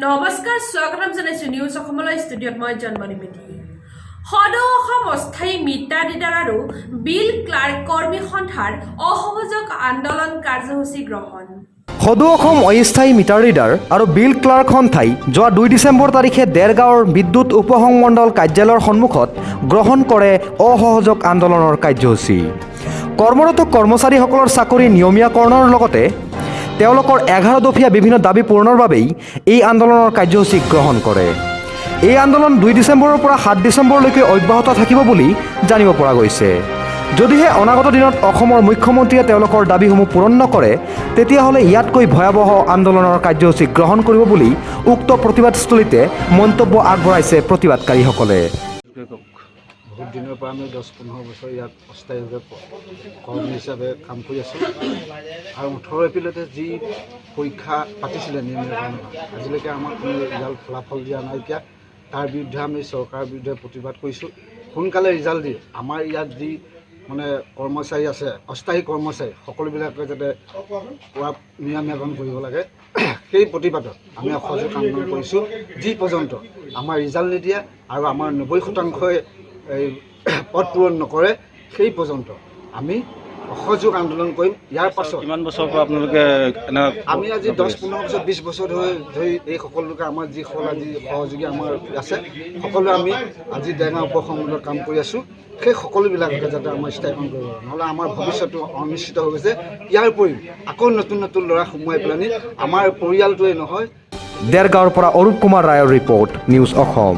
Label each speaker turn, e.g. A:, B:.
A: নমস্কাৰ স্বাগতম জনাইছো নিউজ অসমলৈ ষ্টুডিঅ'ত মই জন্মনিমিতি সদৌ অসম অস্থায়ী মিটাৰ ৰিডাৰ আৰু বিল ক্লাৰ্ক কৰ্মী সন্থাৰ অসহযোগ আন্দোলন কাৰ্যসূচী গ্ৰহণ
B: সদৌ অসম অস্থায়ী মিটাৰ ৰিডাৰ আৰু বিল ক্লাৰ্ক সন্থাই যোৱা 2 ডিচেম্বৰ তাৰিখে দেৰগাঁৱৰ বিদ্যুৎ উপসংমণ্ডল কাৰ্যালয়ৰ সন্মুখত গ্ৰহণ কৰে অসহযোগ আন্দোলনৰ কাৰ্যসূচী কৰ্মৰত কৰ্মচাৰীসকলৰ চাকৰি নিয়মীয়াকৰণৰ লগতে তেওঁলোকৰ 11 দফীয়া বিভিন্ন দাবী পূৰণৰ বাবেই এই আন্দোলনৰ কাৰ্যসূচী গ্ৰহণ কৰে এই আন্দোলন 2 ডিচেম্বৰৰ পৰা 7 ডিচেম্বৰলৈকে অব্যাহত থাকিব বুলি জানিব পৰা গৈছে যদিহে অনাগত দিনত অসমৰ মুখ্যমন্ত্ৰীয়ে তেওঁলোকৰ দাবীসমূহ পূৰণ নকৰে তেতিয়াহ'লে ইয়াতকৈ ভয়াৱহ আন্দোলনৰ কাৰ্যসূচী গ্ৰহণ কৰিব বুলি উক্ত প্ৰতিবাদস্থলীতে মন্তব্য আগবঢ়াইছে প্ৰতিবাদকাৰীসকলে
C: বহুত দিনৰ পৰা আমি 10-15 বছৰ ইয়াত অস্থায়ীভাৱে কৰ্মী হিচাপে কাম কৰি আছোঁ আৰু 18 এপ্ৰিলতে যি পৰীক্ষা পাতিছিলে নিয়মীয়াকৰণৰ আজিলৈকে আমাক কোনো ৰিজাল্ট ফলাফল দিয়া নাইকিয়া তাৰ বিৰুদ্ধে আমি চৰকাৰৰ বিৰুদ্ধে প্ৰতিবাদ কৰিছোঁ সোনকালে ৰিজাল্ট দি আমাৰ ইয়াত যি মানে কৰ্মচাৰী আছে অস্থায়ী কৰ্মচাৰী সকলোবিলাকে যাতে পুৰা নিয়মীয়াকৰণ কৰিব লাগে সেই প্ৰতিবাদত আমি অসহযোগ আন্দোলন কৰিছোঁ যি পৰ্যন্ত আমাৰ ৰিজাল্ট নিদিয়ে আৰু আমাৰ 90% এই পদ পূৰণ নকৰে সেই পৰ্যন্ত আমি অসহযোগ আন্দোলন কৰিম ইয়াৰ পাছত
D: কিমান বছৰৰ পৰা আপোনালোকে
C: আমি আজি 10-15 বছৰ 20 বছৰ ধৰি এই সকলোকে আমাৰ যিসকল আজি সহযোগী আমাৰ আছে সকলোৱে আমি আজি দেৰগাঁও উপসংমণ্ডলত কাম কৰি আছোঁ সেই সকলোবিলাককে যাতে আমাৰ স্থায়ীকৰণ কৰিব নহ'লে আমাৰ ভৱিষ্যতটো অনিশ্চিত হৈ গৈছে ইয়াৰ উপৰিও আকৌ নতুন ল'ৰা সোমোৱাই পেলানি আমাৰ পৰিয়ালটোৱে নহয়
B: দেৰগাঁৱৰ পৰা অৰূপ কুমাৰ ৰায়ৰ ৰিপৰ্ট নিউজ অসম।